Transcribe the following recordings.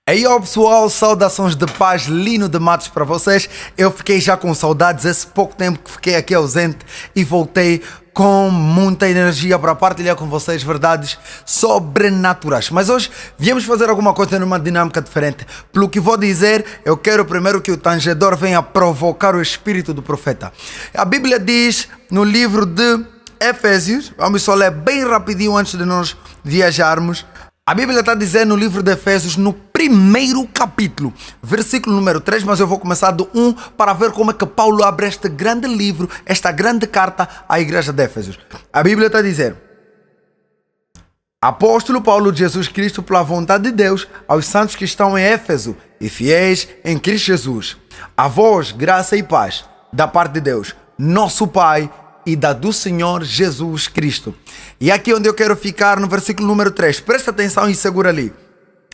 Aí ó pessoal, saudações de paz, Lino de Matos para vocês. Eu fiquei já com saudades, esse pouco tempo que fiquei aqui ausente e voltei com muita energia para partilhar com vocês verdades sobrenaturais. Mas hoje viemos fazer alguma coisa numa dinâmica diferente. Pelo que vou dizer, eu quero primeiro que o tangedor venha provocar o espírito do profeta. A Bíblia diz no livro de Efésios, vamos só ler bem rapidinho antes de nós viajarmos. A Bíblia está dizendo no livro de Efésios, no primeiro capítulo, versículo número 3, mas eu vou começar do 1 para ver como é que Paulo abre este grande livro, esta grande carta à igreja de Éfesos. A Bíblia está dizendo: Apóstolo Paulo de Jesus Cristo, pela vontade de Deus, aos santos que estão em Éfeso e fiéis em Cristo Jesus. A vós, graça e paz, da parte de Deus, nosso Pai, e da do Senhor Jesus Cristo. E aqui onde eu quero ficar, no versículo número 3, presta atenção e segura ali.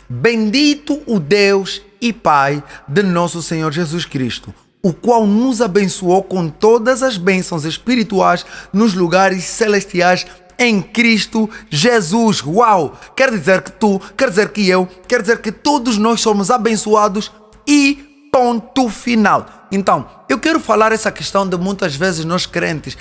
Bendito o Deus e Pai de nosso Senhor Jesus Cristo, o qual nos abençoou com todas as bênçãos espirituais nos lugares celestiais em Cristo Jesus. Uau! Quer dizer que tu, quer dizer que eu, quer dizer que todos nós somos abençoados e ponto final. Então, eu quero falar essa questão de muitas vezes nós crentes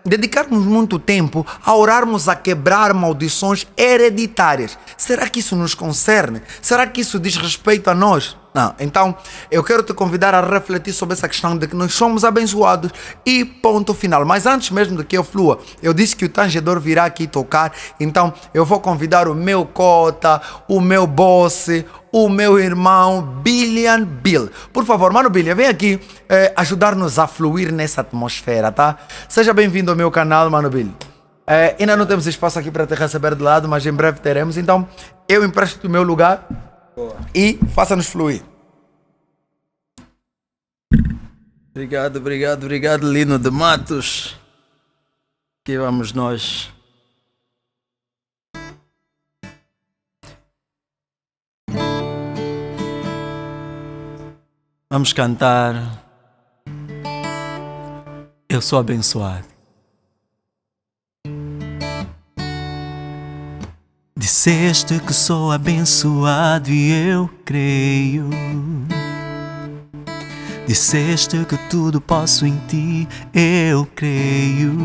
dedicarmos muito tempo a orarmos a quebrar maldições hereditárias. Será que isso nos concerne? Será que isso diz respeito a nós? Não. Então, eu quero te convidar a refletir sobre essa questão de que nós somos abençoados e ponto final. Mas antes mesmo de que eu flua, eu disse que o tangedor virá aqui tocar, então eu vou convidar o meu cota, o meu boss, o meu irmão Billian Bill. Por favor, mano Billian, vem aqui ajudar-nos a fluir nessa atmosfera, tá? Seja bem-vindo ao meu canal, mano Bill. Ainda não temos espaço aqui para te receber de lado, mas em breve teremos, então eu empresto o meu lugar. Boa. E faça-nos fluir. Obrigado, Lino de Matos. Aqui vamos nós. Vamos cantar. Eu sou abençoado. Disseste que sou abençoado e eu creio. Disseste que tudo posso em ti, eu creio.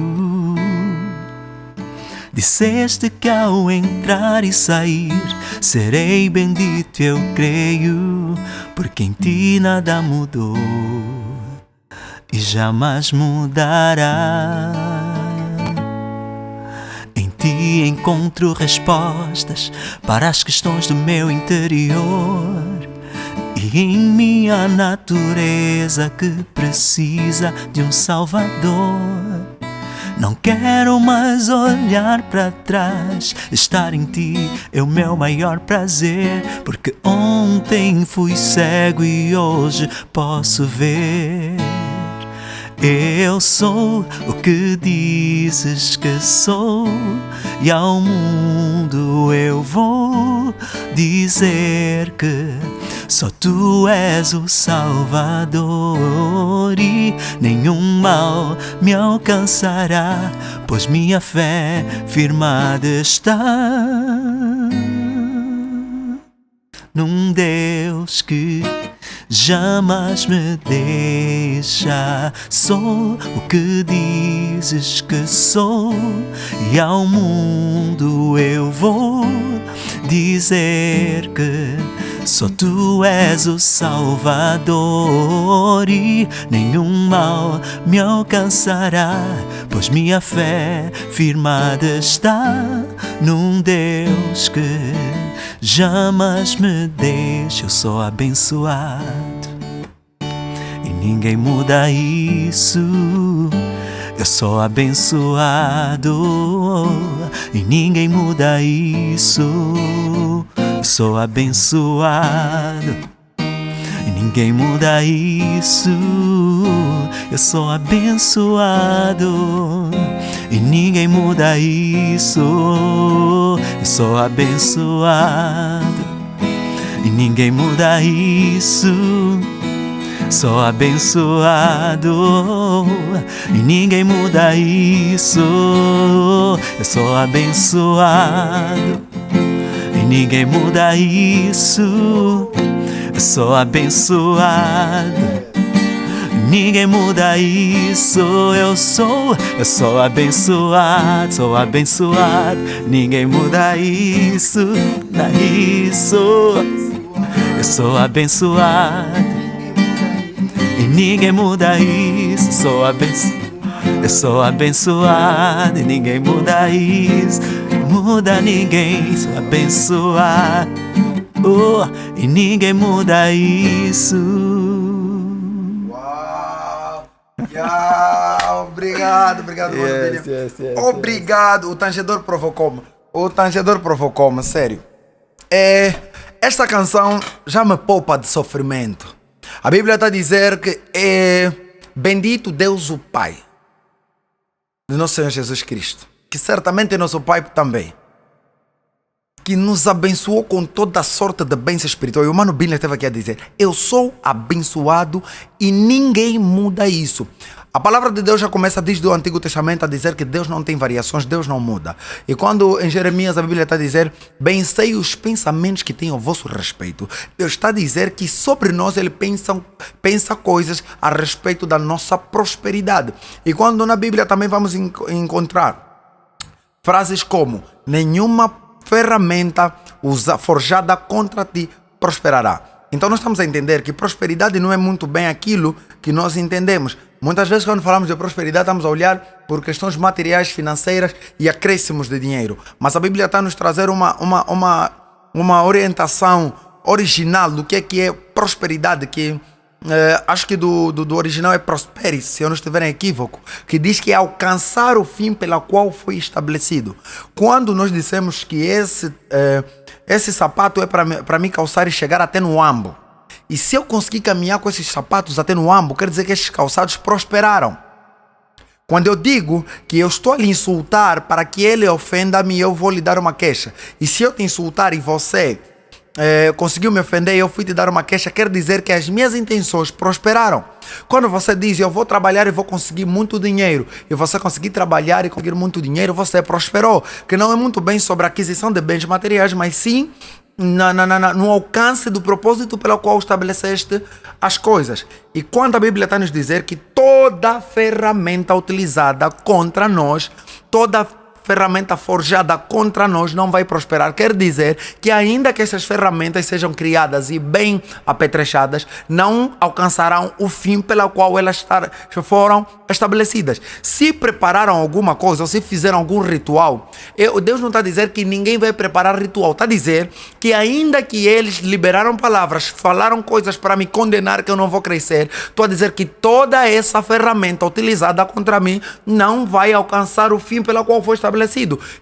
Disseste que ao entrar e sair serei bendito, eu creio, porque em ti nada mudou e jamais mudará. Em ti encontro respostas para as questões do meu interior e em minha natureza que precisa de um Salvador. Não quero mais olhar para trás, estar em ti é o meu maior prazer, porque ontem fui cego e hoje posso ver. Eu sou o que dizes que sou, e ao mundo eu vou dizer que só tu és o Salvador e nenhum mal me alcançará, pois minha fé firmada está num Deus que jamais me deixa. Sou o que dizes que sou, e ao mundo eu vou dizer que só tu és o Salvador e nenhum mal me alcançará, pois minha fé firmada está num Deus que jamais me deixa. Eu sou abençoado e ninguém muda isso. Eu sou abençoado e ninguém muda isso. Eu sou abençoado e ninguém muda isso. Eu sou abençoado e ninguém muda isso. Eu sou abençoado e ninguém muda isso. Sou abençoado e ninguém muda isso. Eu sou abençoado ninguém muda isso. Eu sou abençoado. Ninguém muda isso. Eu sou abençoado, sou abençoado. Ninguém muda isso, muda isso. Eu sou abençoado e ninguém muda isso. Eu sou abençoado e ninguém muda isso. Muda ninguém, sou abençoado. Oh, e ninguém muda isso. Obrigado, Yes. obrigado. O tangedor provocou-me, sério. Esta canção já me poupa de sofrimento. A Bíblia está a dizer que é bendito Deus o Pai de nosso Senhor Jesus Cristo, que certamente é nosso Pai também, que nos abençoou com toda a sorte de bênção espiritual. E o Mano Billy esteve aqui a dizer: eu sou abençoado e ninguém muda isso. A palavra de Deus já começa desde o Antigo Testamento a dizer que Deus não tem variações, Deus não muda. E quando em Jeremias a Bíblia está a dizer: bem sei os pensamentos que tenho a vosso respeito, Deus está a dizer que sobre nós Ele pensa coisas a respeito da nossa prosperidade. E quando na Bíblia também vamos encontrar frases como: nenhuma ferramenta forjada contra ti prosperará. Então nós estamos a entender que prosperidade não é muito bem aquilo que nós entendemos. Muitas vezes quando falamos de prosperidade estamos a olhar por questões materiais, financeiras e acréscimos de dinheiro. Mas a Bíblia está a nos trazer uma orientação original do que é prosperidade, que acho que do original é prosperity, se eu não estiver em equívoco, que diz que é alcançar o fim pela qual foi estabelecido. Quando nós dissemos que esse sapato é para mim calçar e chegar até no ambo, e se eu conseguir caminhar com esses sapatos até no ambo, quer dizer que esses calçados prosperaram. Quando eu digo que eu estou a lhe insultar para que ele ofenda-me, eu vou lhe dar uma queixa. E se eu te insultar e você conseguiu me ofender e eu fui te dar uma queixa, quer dizer que as minhas intenções prosperaram. Quando você diz: eu vou trabalhar e vou conseguir muito dinheiro, e você conseguir trabalhar e conseguir muito dinheiro, você prosperou. Que não é muito bem sobre a aquisição de bens materiais, mas sim no alcance do propósito pelo qual estabeleceste as coisas. E quando a Bíblia está a nos dizer que toda ferramenta utilizada contra nós, toda ferramenta forjada contra nós não vai prosperar, quer dizer que ainda que essas ferramentas sejam criadas e bem apetrechadas, não alcançarão o fim pela qual elas foram estabelecidas. Se prepararam alguma coisa ou se fizeram algum ritual, Deus não está a dizer que ninguém vai preparar ritual, está a dizer que ainda que eles liberaram palavras, falaram coisas para me condenar que eu não vou crescer, estou a dizer que toda essa ferramenta utilizada contra mim não vai alcançar o fim pela qual foi estabelecido.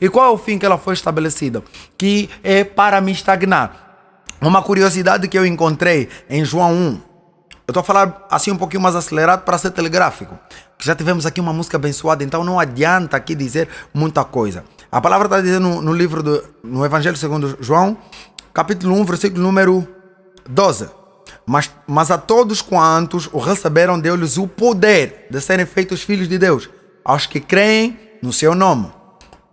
E qual é o fim que ela foi estabelecida? Que é para me estagnar. Uma curiosidade que eu encontrei em João 1. Eu estou a falar assim um pouquinho mais acelerado para ser telegráfico. Já tivemos aqui uma música abençoada, então não adianta aqui dizer muita coisa. A palavra está dizendo no Evangelho segundo João, capítulo 1, versículo número 12. Mas a todos quantos o receberam, deu-lhes o poder de serem feitos filhos de Deus, aos que creem no seu nome,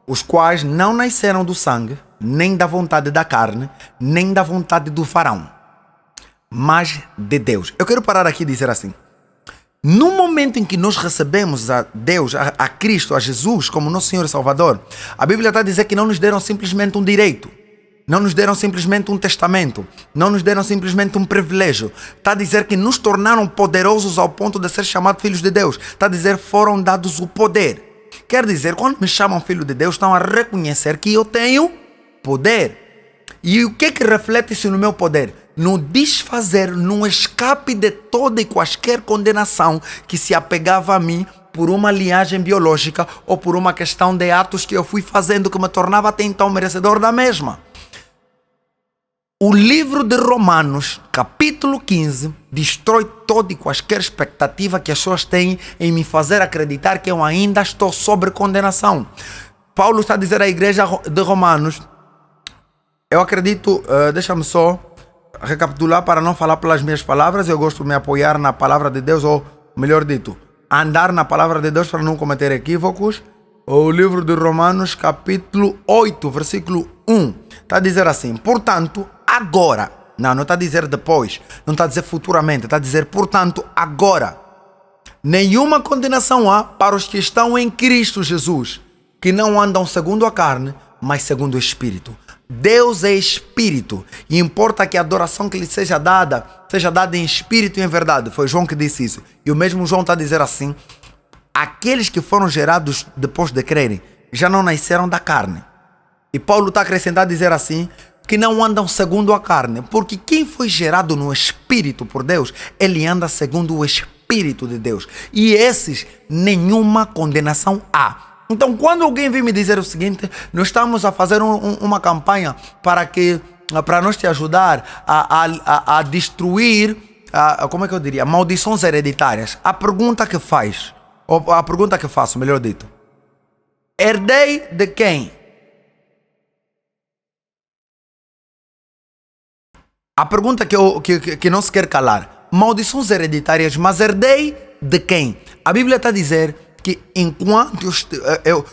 os quais não nasceram do sangue, nem da vontade da carne, nem da vontade do faraó, mas de Deus. Eu quero parar aqui e dizer assim: no momento em que nós recebemos a Deus, a Cristo, a Jesus como nosso Senhor e Salvador, a Bíblia está a dizer que não nos deram simplesmente um direito, não nos deram simplesmente um testamento, não nos deram simplesmente um privilégio. Está a dizer que nos tornaram poderosos ao ponto de ser chamados filhos de Deus. Está a dizer foram dados o poder. Quer dizer, quando me chamam filho de Deus, estão a reconhecer que eu tenho poder. E o que reflete-se no meu poder? No desfazer, no escape de toda e quaisquer condenação que se apegava a mim por uma linhagem biológica ou por uma questão de atos que eu fui fazendo que me tornava até então merecedor da mesma. O livro de Romanos, capítulo 15, destrói toda e quaisquer expectativa que as pessoas têm em me fazer acreditar que eu ainda estou sob condenação. Paulo está a dizer à igreja de Romanos, eu acredito, deixa-me só recapitular para não falar pelas minhas palavras, eu gosto de me apoiar na palavra de Deus, ou melhor dito, andar na palavra de Deus para não cometer equívocos. O livro de Romanos, capítulo 8, versículo Está a dizer assim, portanto, agora. Não está a dizer depois, não está a dizer futuramente, está a dizer, portanto, agora. Nenhuma condenação há para os que estão em Cristo Jesus, que não andam segundo a carne, mas segundo o Espírito. Deus é Espírito e importa que a adoração que lhe seja dada em Espírito e em verdade. Foi João que disse isso. E o mesmo João está a dizer assim, aqueles que foram gerados depois de crerem, já não nasceram da carne. E Paulo está a acrescentar a dizer assim, que não andam segundo a carne, porque quem foi gerado no Espírito por Deus, ele anda segundo o Espírito de Deus. E esses, nenhuma condenação há. Então, quando alguém vem me dizer o seguinte, nós estamos a fazer uma campanha para nós te ajudar a destruir, como é que eu diria, maldições hereditárias. A pergunta que faço, melhor dito, herdei de quem? A pergunta que não se quer calar. Maldições hereditárias, mas herdei de quem? A Bíblia está a dizer que enquanto eu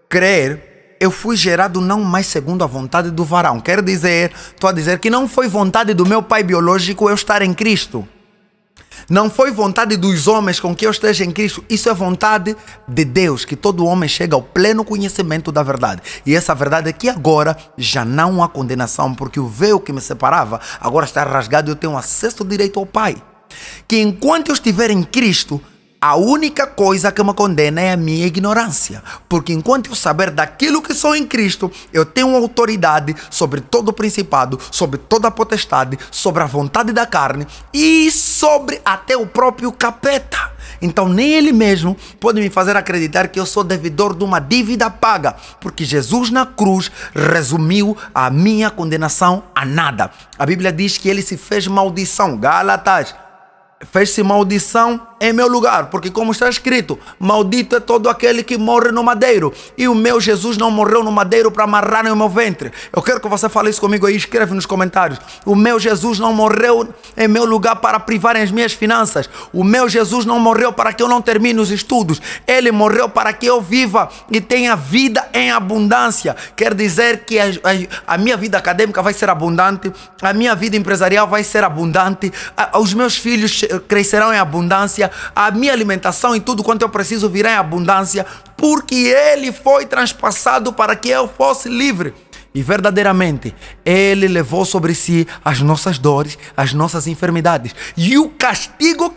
crer, eu fui gerado não mais segundo a vontade do varão. Quer dizer, estou a dizer que não foi vontade do meu pai biológico eu estar em Cristo. Não foi vontade dos homens com que eu esteja em Cristo. Isso é vontade de Deus, que todo homem chegue ao pleno conhecimento da verdade. E essa verdade é que agora já não há condenação, porque o véu que me separava agora está rasgado e eu tenho acesso direito ao Pai. Que enquanto eu estiver em Cristo, a única coisa que me condena é a minha ignorância. Porque enquanto eu saber daquilo que sou em Cristo, eu tenho autoridade sobre todo o principado, sobre toda a potestade, sobre a vontade da carne e sobre até o próprio capeta. Então nem ele mesmo pode me fazer acreditar que eu sou devedor de uma dívida paga, porque Jesus na cruz resumiu a minha condenação a nada. A Bíblia diz que ele se fez maldição. Gálatas, fez-se maldição em meu lugar, porque como está escrito, maldito é todo aquele que morre no madeiro, e o meu Jesus não morreu no madeiro para amarrar no meu ventre. Eu quero que você fale isso comigo aí, escreve nos comentários. O meu Jesus não morreu em meu lugar para privar as minhas finanças. O meu Jesus não morreu para que eu não termine os estudos. Ele morreu para que eu viva e tenha vida em abundância. Quer dizer que a minha vida acadêmica vai ser abundante, a minha vida empresarial vai ser abundante, os meus filhos crescerão em abundância, a minha alimentação e tudo quanto eu preciso virá em abundância, porque ele foi transpassado para que eu fosse livre. E verdadeiramente, ele levou sobre si as nossas dores, as nossas enfermidades. E o castigo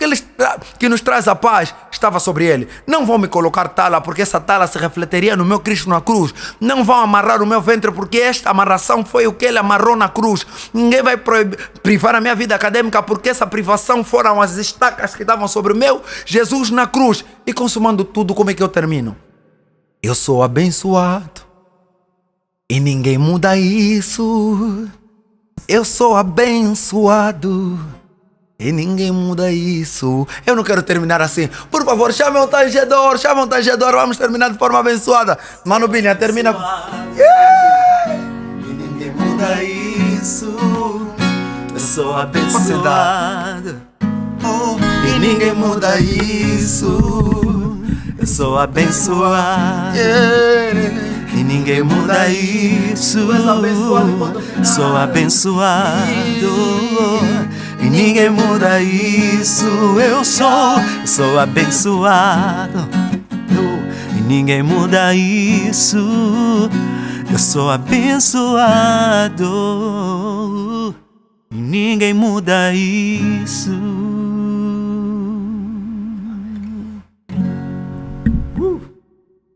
que nos traz a paz estava sobre ele. Não vão me colocar tala, porque essa tala se refletiria no meu Cristo na cruz. Não vão amarrar o meu ventre, porque esta amarração foi o que ele amarrou na cruz. Ninguém vai privar a minha vida acadêmica, porque essa privação foram as estacas que estavam sobre o meu Jesus na cruz. E consumando tudo, como é que eu termino? Eu sou abençoado. E ninguém muda isso. Eu sou abençoado. E ninguém muda isso. Eu não quero terminar assim. Por favor, chame um tangedor. Vamos terminar de forma abençoada. Mano Binha, termina. Yeah! E ninguém muda isso. Eu sou abençoado. E ninguém muda isso. Eu sou abençoado. Yeah. E ninguém muda isso. Sou abençoado. E ninguém muda isso. Eu sou abençoado. E ninguém muda isso. Eu sou abençoado. E ninguém muda isso.